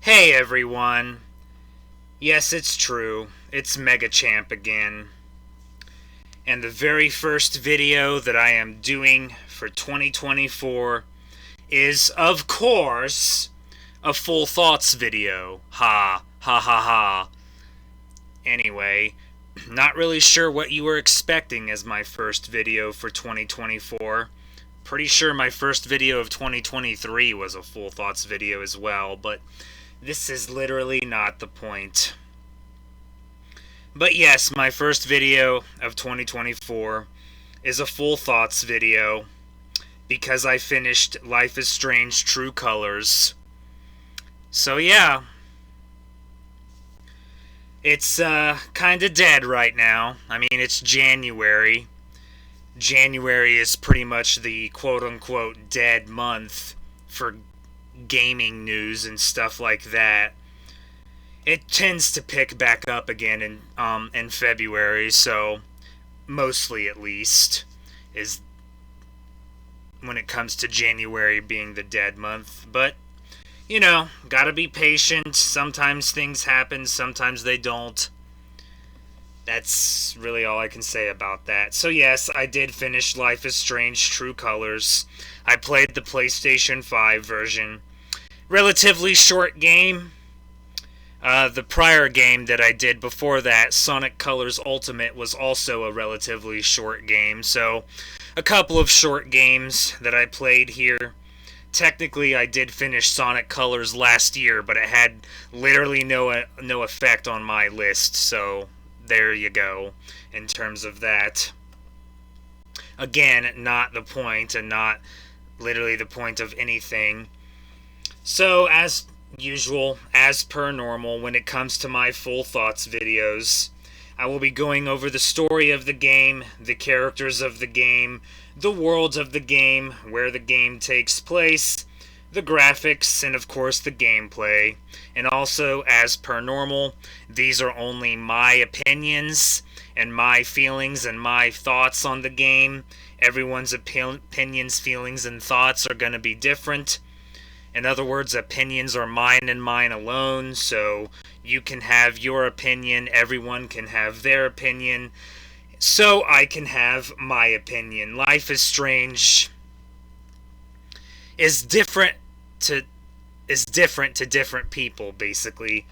Hey everyone. Yes, it's true. It's Mega Champ again. And the very first video that I am doing for 2024 is, of course, a full thoughts video. Ha, ha ha ha. Anyway, not really sure what you were expecting as my first video for 2024. Pretty sure my first video of 2023 was a full thoughts video as well, but this is literally not the point. But yes, my first video of 2024 is a full thoughts video because I finished Life is Strange True Colors. So yeah, it's kinda dead right now. I mean, it's January. January is pretty much the quote-unquote dead month for gaming news and stuff like that. It tends to pick back up again in February, so mostly at least is when it comes to January being the dead month. But you know, gotta be patient. Sometimes things happen, sometimes they don't. That's really all I can say about that. So yes, I did finish Life is Strange True Colors. I played the PlayStation 5 version. Relatively short game. The prior game that I did before that, Sonic Colors Ultimate, was also a relatively short game. So, a couple of short games that I played here. Technically, I did finish Sonic Colors last year, but it had literally no effect on my list. So, there you go, in terms of that. Again, not the point, and not literally the point of anything. So, as usual, as per normal, when it comes to my full thoughts videos, I will be going over the story of the game, the characters of the game, the world of the game, where the game takes place, the graphics, and of course the gameplay. And also, as per normal, these are only my opinions and my feelings and my thoughts on the game. Everyone's opinions, feelings, and thoughts are going to be different. In other words, opinions are mine and mine alone, so you can have your opinion, everyone can have their opinion, so I can have my opinion. Life is Strange is different to different people, basically.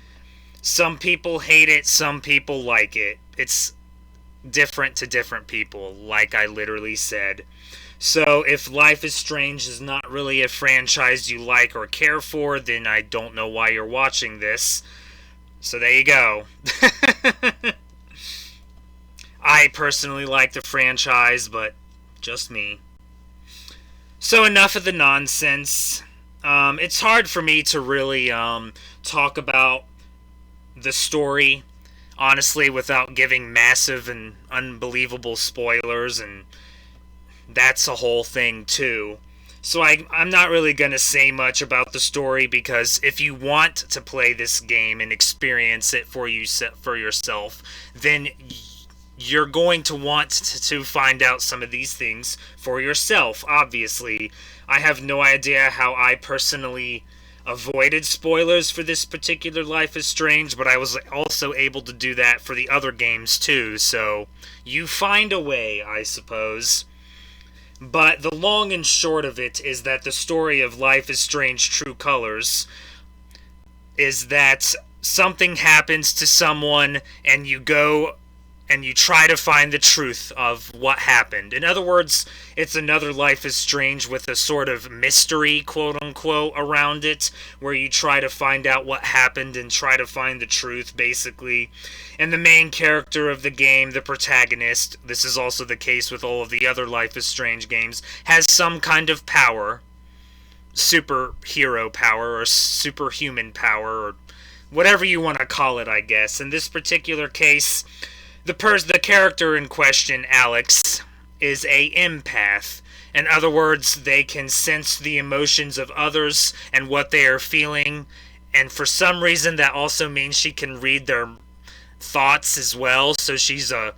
Some people hate it, some people like it. It's different to different people, like I literally said. So, if Life is Strange is not really a franchise you like or care for, then I don't know why you're watching this. So there you go. I personally like the franchise, but just me. So enough of the nonsense. It's hard for me to really talk about the story, honestly, without giving massive and unbelievable spoilers, and that's a whole thing too. So I'm not really going to say much about the story, because if you want to play this game and experience it for yourself, then you're going to want to find out some of these things for yourself, obviously. I have no idea how I personally avoided spoilers for this particular Life is Strange, but I was also able to do that for the other games too, so you find a way, I suppose. But the long and short of it is that the story of Life is Strange True Colors is that something happens to someone and you go and you try to find the truth of what happened. In other words, it's another Life is Strange with a sort of mystery, quote-unquote, around it, where you try to find out what happened and try to find the truth, basically. And the main character of the game, the protagonist, this is also the case with all of the other Life is Strange games, has some kind of power, superhero power, or superhuman power, or whatever you want to call it, I guess. In this particular case, the character in question, Alex, is a empath. In other words, they can sense the emotions of others and what they are feeling, and for some reason that also means she can read their thoughts as well, so she's a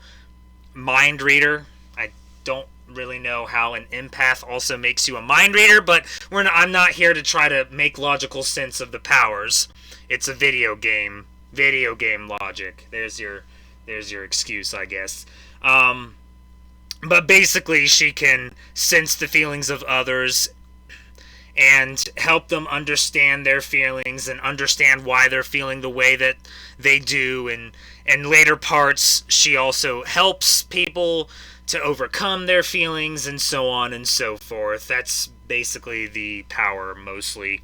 mind reader. I don't really know how an empath also makes you a mind reader, but I'm not here to try to make logical sense of the powers. it's a video game. Video game logic. There's your excuse, I guess. But basically, she can sense the feelings of others and help them understand their feelings and understand why they're feeling the way that they do. And in later parts, she also helps people to overcome their feelings and so on and so forth. That's basically the power, mostly.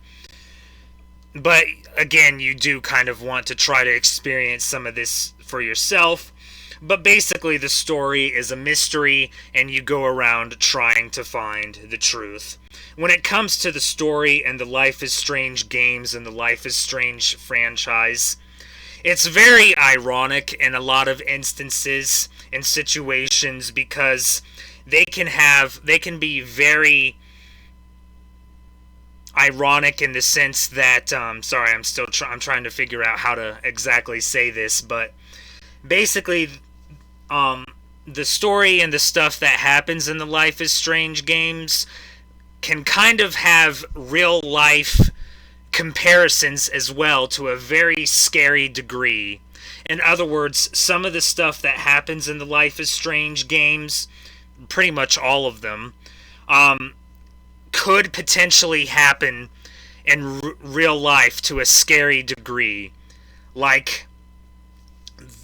But again, you do kind of want to try to experience some of this for yourself. But basically, the story is a mystery, and you go around trying to find the truth. When it comes to the story and the Life is Strange games and the Life is Strange franchise, it's very ironic in a lot of instances and situations because they can be very ironic in the sense that sorry, I'm trying to figure out how to exactly say this, but basically the story and the stuff that happens in the Life is Strange games can kind of have real life comparisons as well to a very scary degree. In other words, some of the stuff that happens in the Life is Strange games, pretty much all of them, could potentially happen in real life to a scary degree. Like,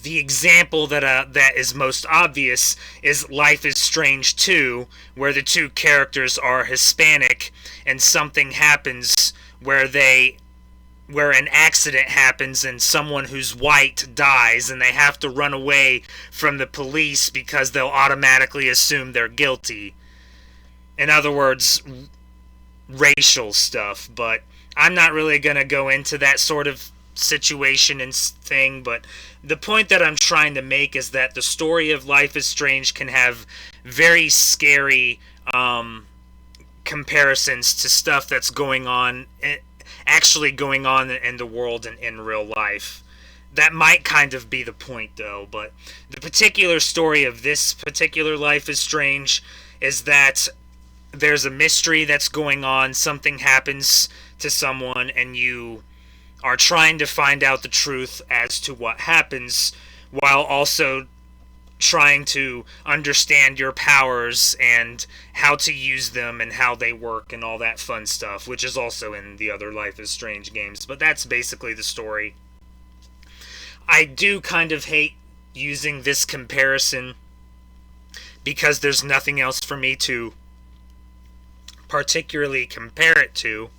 the example that is most obvious is Life is Strange 2, where the two characters are Hispanic, and something happens where an accident happens and someone who's white dies, and they have to run away from the police because they'll automatically assume they're guilty. In other words, racial stuff. But I'm not really going to go into that sort of situation and thing, but the point that I'm trying to make is that the story of Life is Strange can have very scary comparisons to stuff that's actually going on in the world and in real life. That might kind of be the point, though, but the particular story of this particular Life is Strange is that there's a mystery that's going on, something happens to someone, and you are trying to find out the truth as to what happens, while also trying to understand your powers and how to use them and how they work and all that fun stuff, which is also in the other Life is Strange games. But that's basically the story. I do kind of hate using this comparison because there's nothing else for me to particularly compare it to.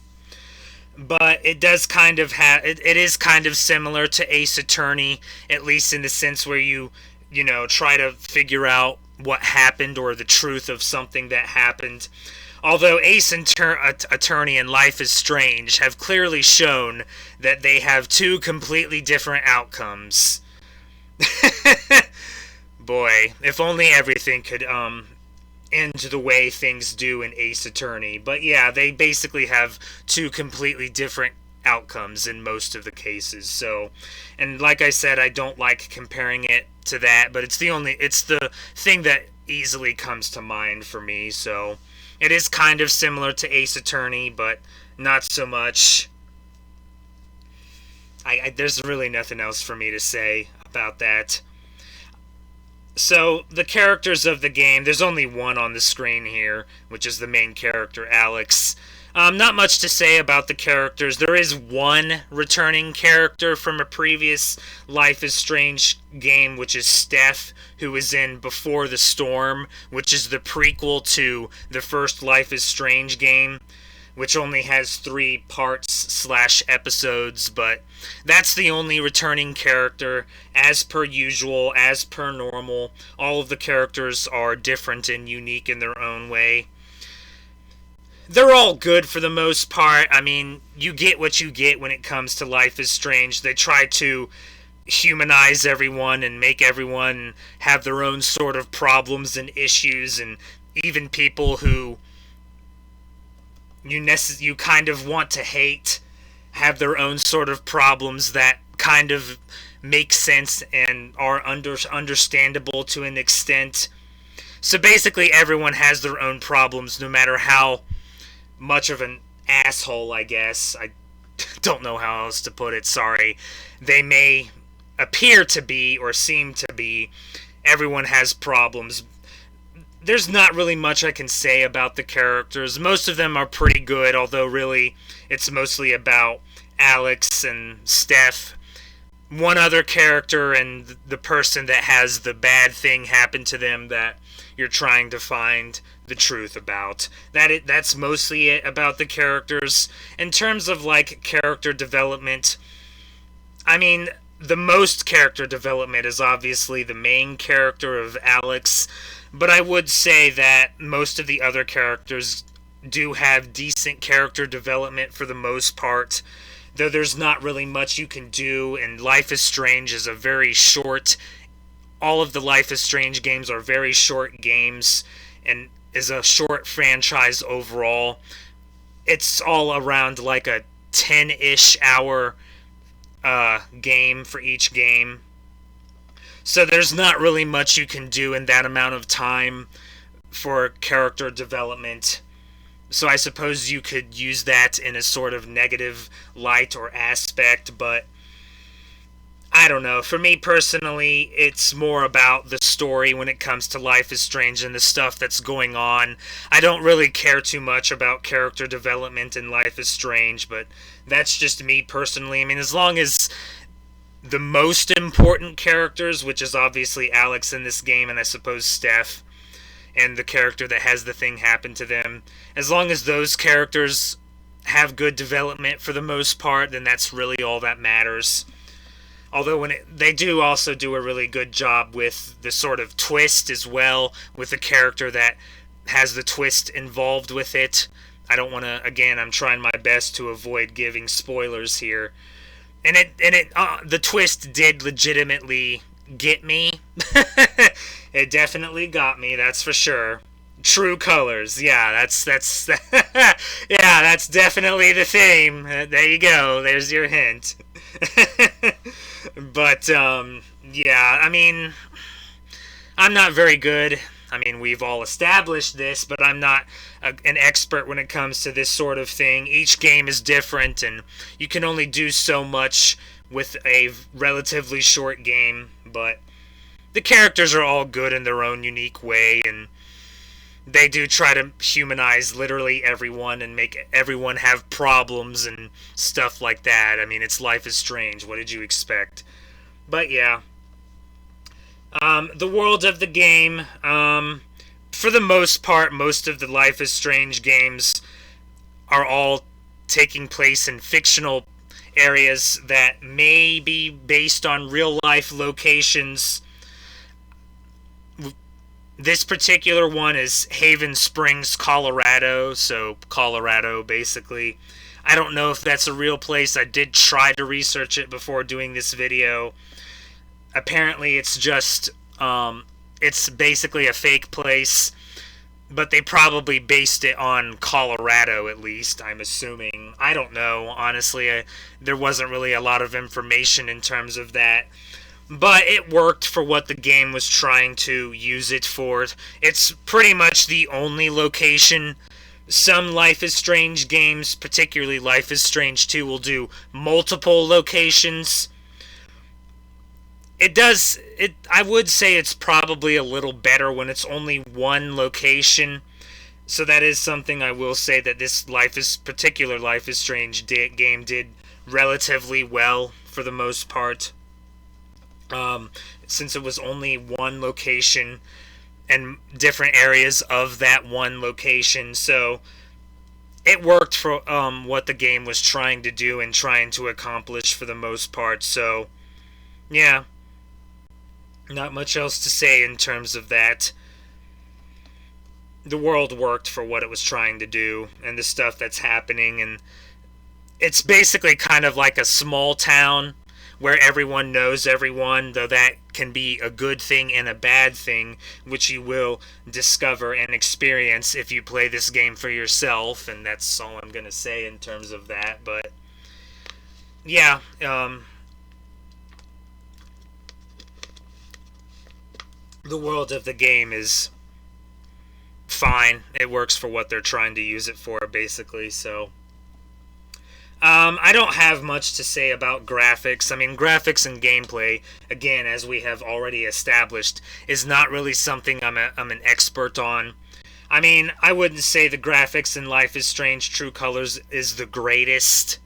But it does kind of have, it is kind of similar to Ace Attorney, at least in the sense where you try to figure out what happened or the truth of something that happened. Although Ace Attorney and Life is Strange have clearly shown that they have two completely different outcomes. Boy, if only everything could end the way things do in Ace Attorney. But yeah, they basically have two completely different outcomes in most of the cases. So, and like I said, I don't like comparing it to that, but it's the thing that easily comes to mind for me. So it is kind of similar to Ace Attorney, but not so much. There's really nothing else for me to say about that. So, the characters of the game, there's only one on the screen here, which is the main character, Alex. Not much to say about the characters. There is one returning character from a previous Life is Strange game, which is Steph, who was in Before the Storm, which is the prequel to the first Life is Strange game, which only has 3 parts/episodes, but that's the only returning character. As per usual, as per normal, all of the characters are different and unique in their own way. They're all good for the most part. I mean, you get what you get when it comes to Life is Strange. They try to humanize everyone and make everyone have their own sort of problems and issues, and even people who you kind of want to hate have their own sort of problems that kind of make sense and are understandable to an extent. So basically everyone has their own problems, no matter how much of an asshole, I guess. don't know how else to put it, sorry. They may appear to be or seem to be. Everyone has problems. There's not really much I can say about the characters. Most of them are pretty good, although really it's mostly about Alex and Steph. One other character and the person that has the bad thing happen to them that you're trying to find the truth about. That's mostly it about the characters. In terms of like character development, I mean, the most character development is obviously the main character of Alex, but I would say that most of the other characters do have decent character development for the most part, though there's not really much you can do, and Life is Strange is a very short. All of the Life is Strange games are very short games, and is a short franchise overall. It's all around like a 10-ish hour game for each game. So there's not really much you can do in that amount of time for character development. So I suppose you could use that in a sort of negative light or aspect, but I don't know. For me personally, it's more about the story when it comes to Life is Strange and the stuff that's going on. I don't really care too much about character development in Life is Strange, but that's just me personally. I mean, as long as the most important characters, which is obviously Alex in this game, and I suppose Steph, and the character that has the thing happen to them, as long as those characters have good development for the most part, then that's really all that matters. Although they do also do a really good job with the sort of twist as well, with the character that has the twist involved with it. I don't want to, again, I'm trying my best to avoid giving spoilers here. And the twist did legitimately get me. It definitely got me, that's for sure. True colors, yeah, that's yeah, that's definitely the theme. There you go, there's your hint. But yeah, I mean, I'm not very good. I mean, we've all established this, but I'm not an expert when it comes to this sort of thing. Each game is different, and you can only do so much with a relatively short game, but the characters are all good in their own unique way, and they do try to humanize literally everyone and make everyone have problems and stuff like that. I mean, it's Life is Strange. What did you expect? But yeah. The world of the game, for the most part, most of the Life is Strange games are all taking place in fictional areas that may be based on real-life locations. This particular one is Haven Springs, Colorado, so Colorado, basically. I don't know if that's a real place. I did try to research it before doing this video. Apparently it's just, it's basically a fake place, but they probably based it on Colorado, at least, I'm assuming. I don't know, honestly. There wasn't really a lot of information in terms of that. But it worked for what the game was trying to use it for. It's pretty much the only location. Some Life is Strange games, particularly Life is Strange 2, will do multiple locations. I would say it's probably a little better when it's only one location. So that is something I will say that this particular Life is Strange game did relatively well for the most part. Since it was only one location and different areas of that one location, so it worked for what the game was trying to do and trying to accomplish for the most part. So yeah, not much else to say in terms of that. The world worked for what it was trying to do and the stuff that's happening, and it's basically kind of like a small town where everyone knows everyone, though that can be a good thing and a bad thing, which you will discover and experience if you play this game for yourself, and that's all I'm going to say in terms of that. But yeah, the world of the game is fine. It works for what they're trying to use it for, basically, so I don't have much to say about graphics. I mean, graphics and gameplay, again, as we have already established, is not really something I'm an expert on. I mean, I wouldn't say the graphics in Life is Strange True Colors is the greatest.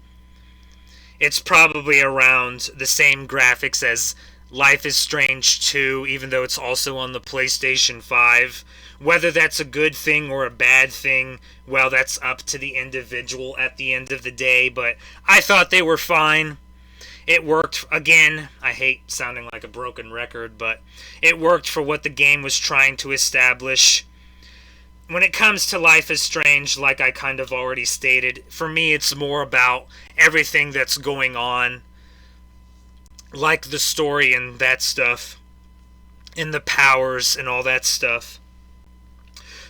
It's probably around the same graphics as Life is Strange 2, even though it's also on the PlayStation 5. Whether that's a good thing or a bad thing, well, that's up to the individual at the end of the day, but I thought they were fine. It worked. Again, I hate sounding like a broken record, but it worked for what the game was trying to establish. When it comes to Life is Strange, like I kind of already stated, for me it's more about everything that's going on, like the story and that stuff, and the powers and all that stuff.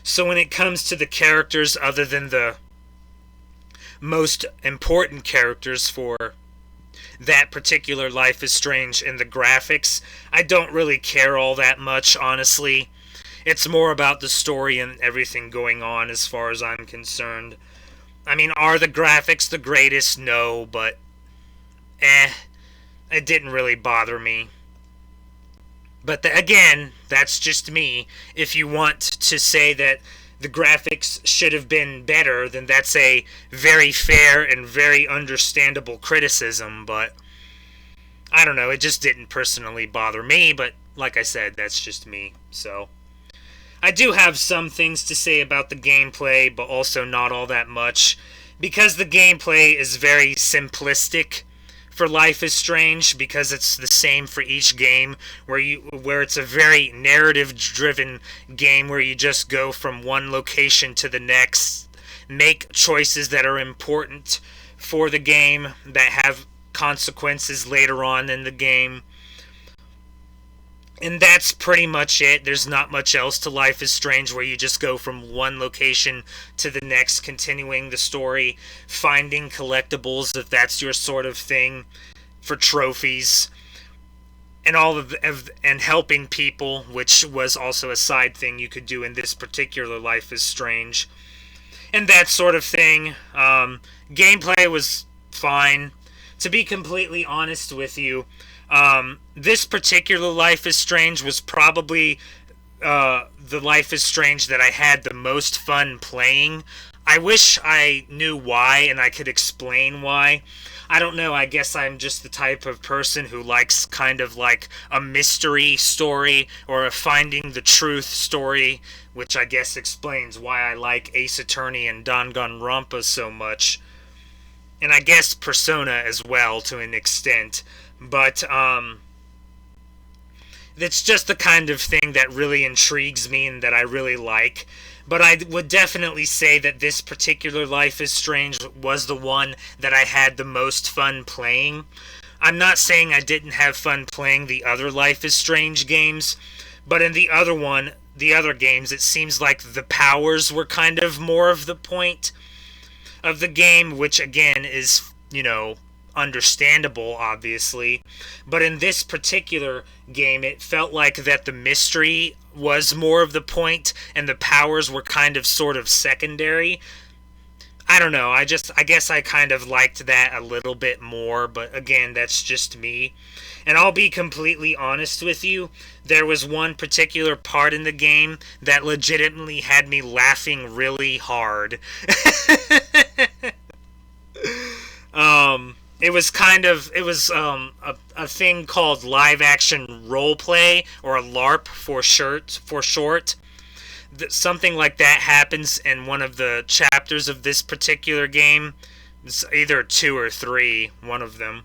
So when it comes to the characters, other than the most important characters for that particular Life is Strange and the graphics, I don't really care all that much, honestly. It's more about the story and everything going on as far as I'm concerned. I mean, are the graphics the greatest? No, but it didn't really bother me. But again, that's just me. If you want to say that the graphics should have been better, then that's a very fair and very understandable criticism, but I don't know, it just didn't personally bother me, but like I said, that's just me. So I do have some things to say about the gameplay, but also not all that much, because the gameplay is very simplistic for Life is Strange, because it's the same for each game, where it's a very narrative driven game where you just go from one location to the next, make choices that are important for the game that have consequences later on in the game. And that's pretty much it. There's not much else to Life is Strange, where you just go from one location to the next, continuing the story, finding collectibles if that's your sort of thing, for trophies, and and helping people, which was also a side thing you could do in this particular Life is Strange, and that sort of thing. Gameplay was fine. To be completely honest with you, this particular Life is Strange was probably the Life is Strange that I had the most fun playing. I wish I knew why and I could explain why. I don't know, I guess I'm just the type of person who likes kind of like a mystery story or a finding the truth story, which I guess explains why I like Ace Attorney and Danganronpa so much. And I guess Persona as well, to an extent. But, it's just the kind of thing that really intrigues me and that I really like. But I would definitely say that this particular Life is Strange was the one that I had the most fun playing. I'm not saying I didn't have fun playing the other Life is Strange games, but in the other games, it seems like the powers were kind of more of the point of the game, which again is, understandable, obviously. But in this particular game, it felt like that the mystery was more of the point and the powers were kind of sort of secondary. I don't know, I guess I kind of liked that a little bit more, but again, that's just me. And I'll be completely honest with you, there was one particular part in the game that legitimately had me laughing really hard. It was a thing called live action role play, or a LARP for short. Something like that happens in one of the chapters of this particular game. It's either 2 or 3, one of them.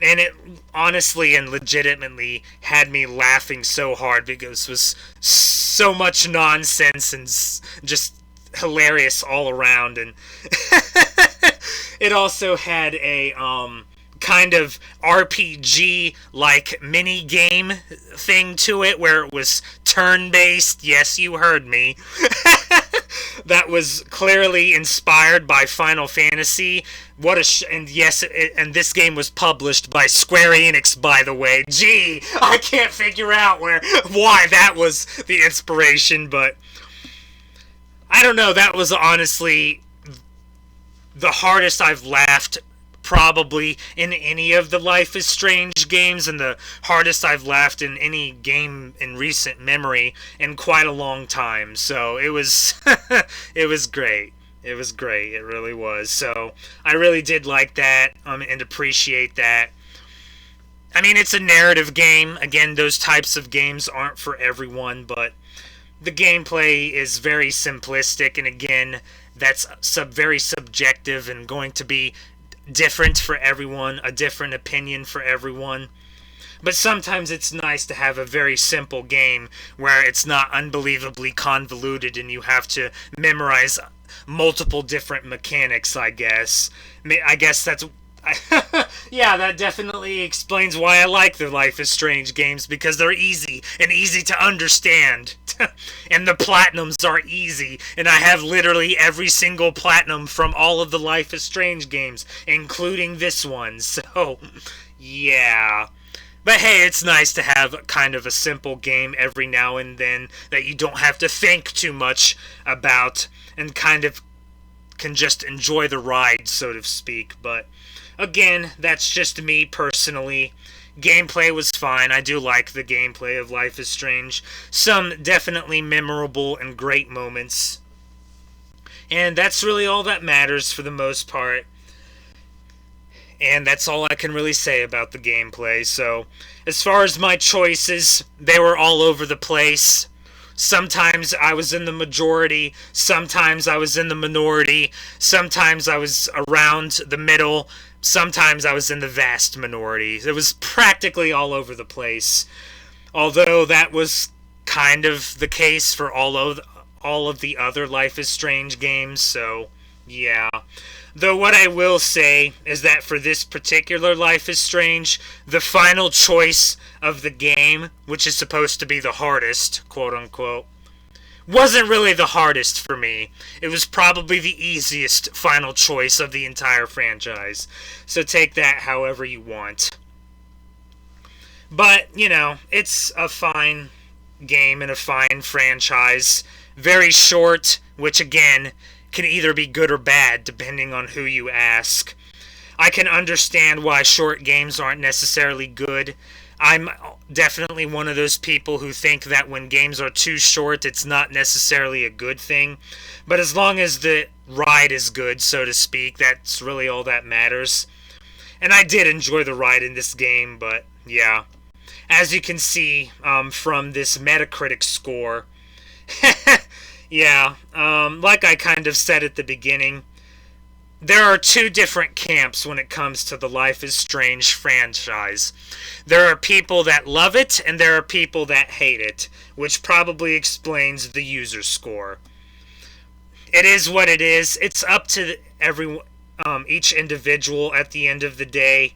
And it honestly and legitimately had me laughing so hard because it was so much nonsense and just hilarious all around. And it also had a kind of RPG like mini game thing to it, where it was turn based. Yes, you heard me. That was clearly inspired by Final Fantasy. And yes, and this game was published by Square Enix, by the way. Gee, I can't figure out why that was the inspiration, but I don't know. That was honestly the hardest I've laughed probably in any of the Life is Strange games, and the hardest I've laughed in any game in recent memory in quite a long time. So it was it was great. It was great. It really was. So I really did like that, and appreciate that. I mean, it's a narrative game. Again, those types of games aren't for everyone, but the gameplay is very simplistic, and again, that's very subjective and going to be different for everyone, a different opinion for everyone. But sometimes it's nice to have a very simple game where it's not unbelievably convoluted and you have to memorize multiple different mechanics, I guess. I guess that's... yeah, that definitely explains why I like the Life is Strange games, because they're easy and easy to understand. And the platinums are easy, and I have literally every single platinum from all of the Life is Strange games, including this one. So, yeah. But hey, it's nice to have kind of a simple game every now and then that you don't have to think too much about, and kind of can just enjoy the ride, so to speak. But again, that's just me personally. Gameplay was fine. I do like the gameplay of Life is Strange. Some definitely memorable and great moments. And that's really all that matters for the most part. And that's all I can really say about the gameplay. So, as far as my choices, they were all over the place. Sometimes I was in the majority, sometimes I was in the minority, sometimes I was around the middle, sometimes I was in the vast minority. It was practically all over the place. Although that was kind of the case for all of the other Life is Strange games, so yeah. Though what I will say is that for this particular Life is Strange, the final choice of the game, which is supposed to be the hardest, quote-unquote, wasn't really the hardest for me. It was probably the easiest final choice of the entire franchise. So take that however you want. But, you know, it's a fine game and a fine franchise. Very short, which again can either be good or bad depending on who you ask. I can understand why short games aren't necessarily good. I'm definitely one of those people who think that when games are too short, it's not necessarily a good thing. But as long as the ride is good, so to speak, that's really all that matters. And I did enjoy the ride in this game, but yeah. As you can see from this Metacritic score, yeah, like I kind of said at the beginning, there are two different camps when it comes to the Life is Strange franchise. There are people that love it, and there are people that hate it, which probably explains the user score. It is what it is. It's up to each individual at the end of the day.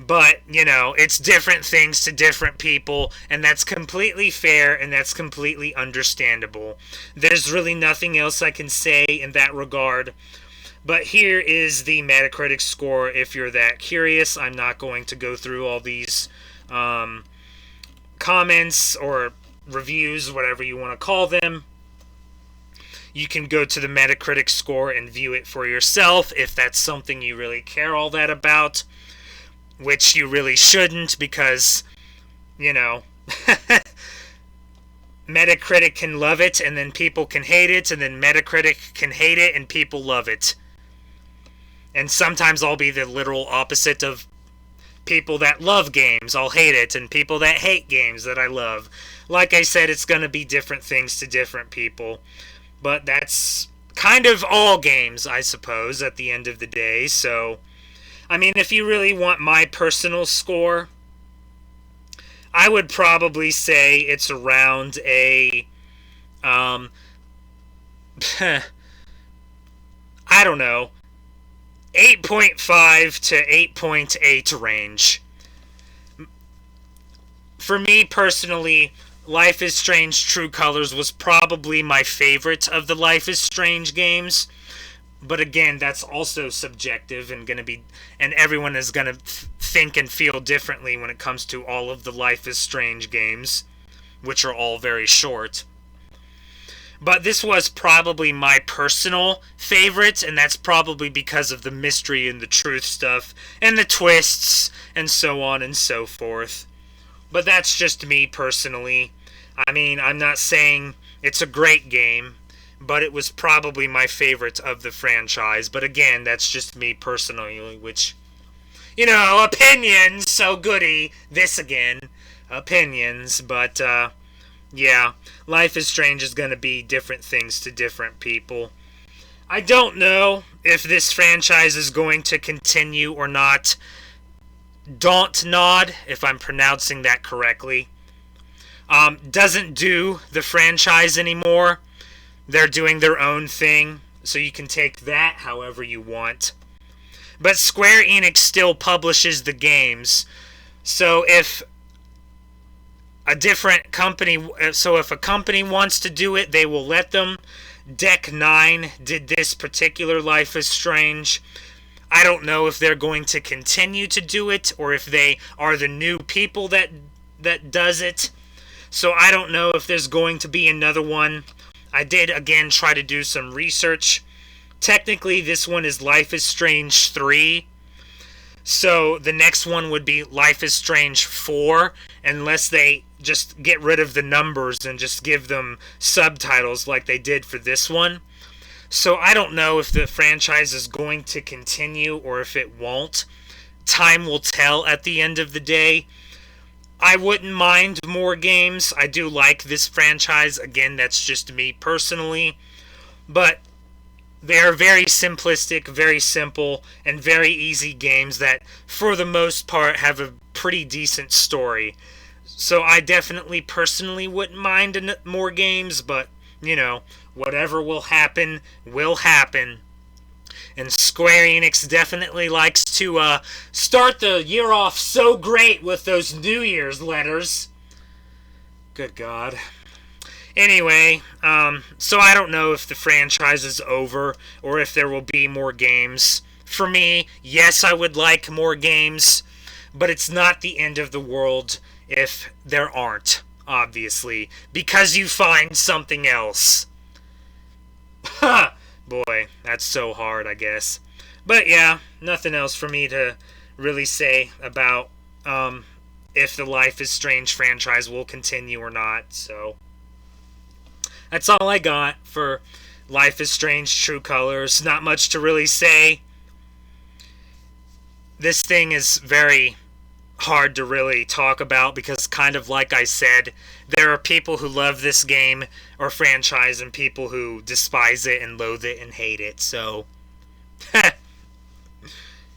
But, you know, it's different things to different people, and that's completely fair, and that's completely understandable. There's really nothing else I can say in that regard. But here is the Metacritic score if you're that curious. I'm not going to go through all these comments or reviews, whatever you want to call them. You can go to the Metacritic score and view it for yourself if that's something you really care all that about. Which you really shouldn't, because, you know, Metacritic can love it, and then people can hate it, and then Metacritic can hate it, and people love it. And sometimes I'll be the literal opposite of people that love games. I'll hate it, and people that hate games that I love. Like I said, it's going to be different things to different people. But that's kind of all games, I suppose, at the end of the day, so I mean, if you really want my personal score, I would probably say it's around a, I don't know, 8.5 to 8.8 range. For me personally, Life is Strange True Colors was probably my favorite of the Life is Strange games. But again, that's also subjective and and everyone is gonna think and feel differently when it comes to all of the Life is Strange games, which are all very short. But this was probably my personal favorite, and that's probably because of the mystery and the truth stuff, and the twists, and so on and so forth. But that's just me personally. I mean, I'm not saying it's a great game, but it was probably my favorite of the franchise. But again, that's just me personally, which, opinions, so goody. This again, opinions, but, yeah, Life is Strange is going to be different things to different people. I don't know if this franchise is going to continue or not. Dontnod, if I'm pronouncing that correctly, doesn't do the franchise anymore. They're doing their own thing, so you can take that however you want. But Square Enix still publishes the games, so if a different company, if a company wants to do it, they will let them. Deck 9 did this particular Life is Strange. I don't know if they're going to continue to do it, or if they are the new people that does it. So I don't know if there's going to be another one. I did, again, try to do some research. Technically, this one is Life is Strange 3. So the next one would be Life is Strange 4, unless they just get rid of the numbers and just give them subtitles like they did for this one. So I don't know if the franchise is going to continue or if it won't. Time will tell at the end of the day. I wouldn't mind more games. I do like this franchise. Again, that's just me personally. But they are very simplistic, very simple, and very easy games that, for the most part, have a pretty decent story. So I definitely personally wouldn't mind more games, but, whatever will happen, will happen. And Square Enix definitely likes to start the year off so great with those New Year's letters. Good God. Anyway, so I don't know if the franchise is over or if there will be more games. For me, yes, I would like more games, but it's not the end of the world if there aren't, obviously, because you find something else. Ha! Boy, that's so hard, I guess. But yeah, nothing else for me to really say about if the Life is Strange franchise will continue or not, so that's all I got for Life is Strange True Colors. Not much to really say. This thing is very hard to really talk about because, kind of like I said, there are people who love this game or franchise and people who despise it and loathe it and hate it, so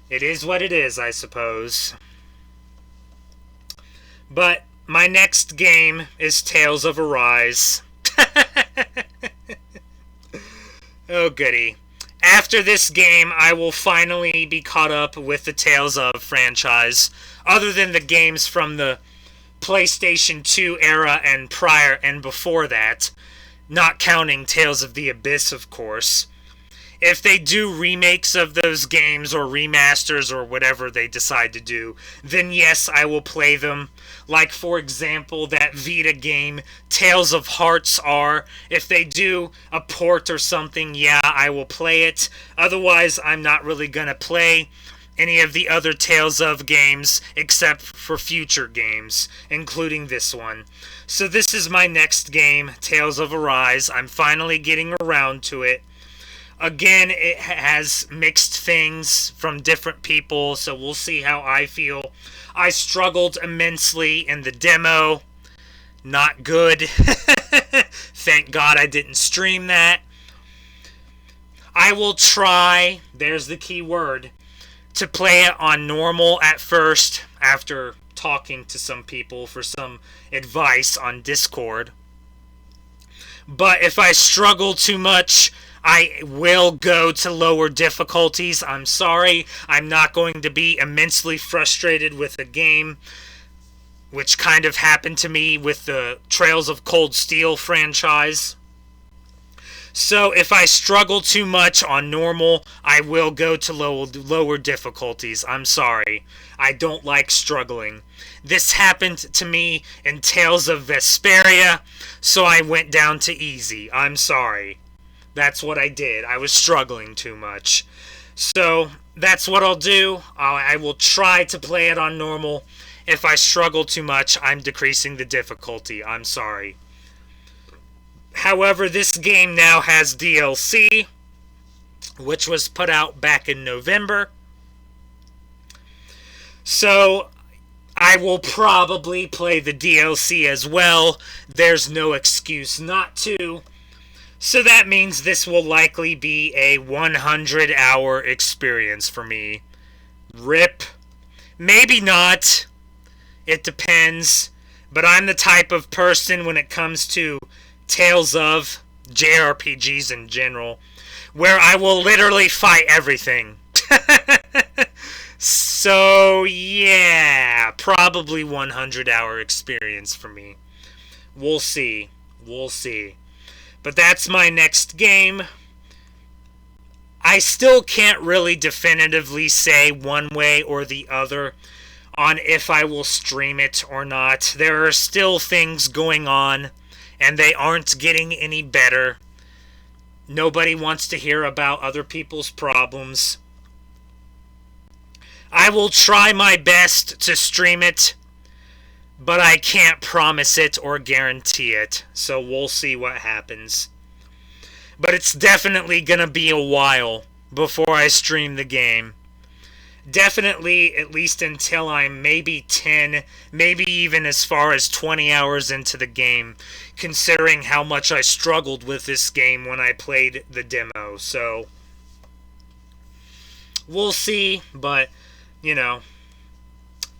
it is what it is, I suppose. But my next game is Tales of Arise. Oh, goody. After this game, I will finally be caught up with the Tales of franchise, other than the games from the PlayStation 2 era and prior and before that, not counting Tales of the Abyss, of course. If they do remakes of those games or remasters or whatever they decide to do, then yes, I will play them. Like, for example, that Vita game, Tales of Hearts R. If they do a port or something, yeah, I will play it. Otherwise, I'm not really gonna play any of the other Tales of games except for future games, including this one. So this is my next game, Tales of Arise. I'm finally getting around to it. Again, it has mixed things from different people, so we'll see how I feel. I struggled immensely in the demo. Not good. Thank God I didn't stream that. I will try, there's the key word, to play it on normal at first after talking to some people for some advice on Discord. But if I struggle too much, I will go to lower difficulties. I'm sorry, I'm not going to be immensely frustrated with a game, which kind of happened to me with the Trails of Cold Steel franchise. So if I struggle too much on normal, I will go to lower difficulties. I'm sorry. I don't like struggling. This happened to me in Tales of Vesperia, so I went down to easy. I'm sorry. That's what I did. I was struggling too much. So that's what I'll do. I will try to play it on normal. If I struggle too much, I'm decreasing the difficulty. I'm sorry. However, this game now has DLC, which was put out back in November. So I will probably play the DLC as well. There's no excuse not to. So that means this will likely be a 100-hour experience for me. RIP. Maybe not. It depends. But I'm the type of person when it comes to Tales of JRPGs in general, where I will literally fight everything. So, yeah, probably 100-hour experience for me. We'll see. We'll see. But that's my next game. I still can't really definitively say one way or the other on if I will stream it or not. There are still things going on, and they aren't getting any better. Nobody wants to hear about other people's problems. I will try my best to stream it, but I can't promise it or guarantee it, so we'll see what happens. But it's definitely gonna be a while before I stream the game. Definitely at least until I'm maybe 10, maybe even as far as 20 hours into the game, considering how much I struggled with this game when I played the demo. So, we'll see, but, you know,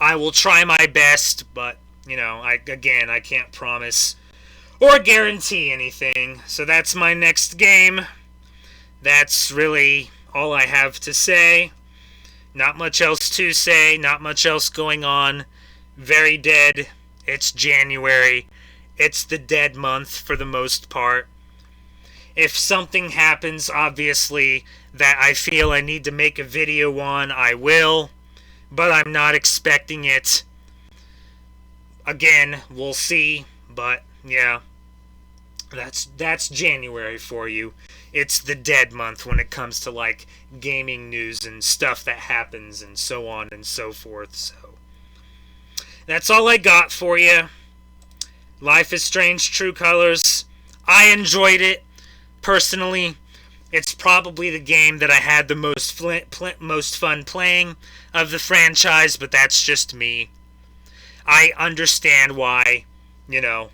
I will try my best, but, you know, I can't promise or guarantee anything. So that's my next game. That's really all I have to say. Not much else to say, not much else going on. Very dead. It's January. It's the dead month for the most part. If something happens, obviously, that I feel I need to make a video on, I will. But I'm not expecting it. Again, we'll see. But, yeah. That's January for you. It's the dead month when it comes to, like, gaming news and stuff that happens and so on and so forth. So, that's all I got for you. Life is Strange True Colors. I enjoyed it. Personally, it's probably the game that I had the most fun playing of the franchise, but that's just me. I understand why, you know,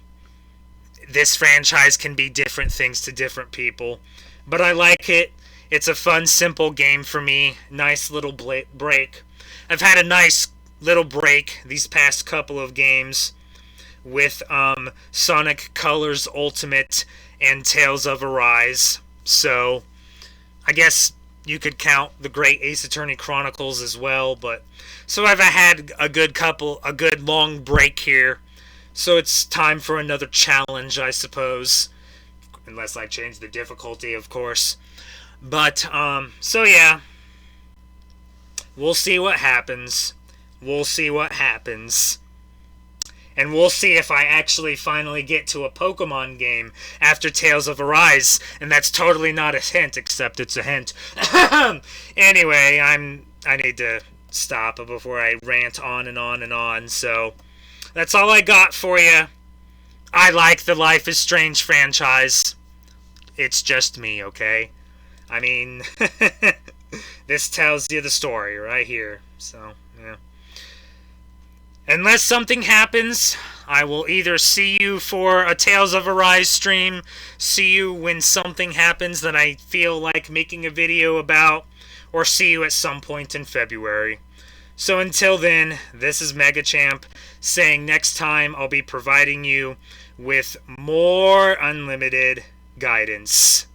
this franchise can be different things to different people. But I like it. It's a fun, simple game for me. Nice little break. I've had a nice little break these past couple of games with Sonic Colors Ultimate and Tales of Arise. So, I guess you could count the great Ace Attorney Chronicles as well. But so I've had a good long break here. So it's time for another challenge, I suppose. Unless I change the difficulty, of course. But, so yeah. We'll see what happens. We'll see what happens. And we'll see if I actually finally get to a Pokemon game after Tales of Arise. And that's totally not a hint, except it's a hint. Anyway, I need to stop before I rant on and on and on. So, that's all I got for you. I like the Life is Strange franchise. It's just me, okay? I mean, this tells you the story right here. So, yeah. Unless something happens, I will either see you for a Tales of Arise stream, see you when something happens that I feel like making a video about, or see you at some point in February. So until then, this is MegaChamp saying next time I'll be providing you with more unlimited guidance.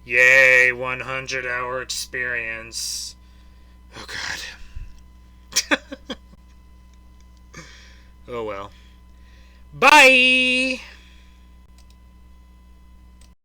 Yay, 100-hour experience. Oh God. Oh well. Bye!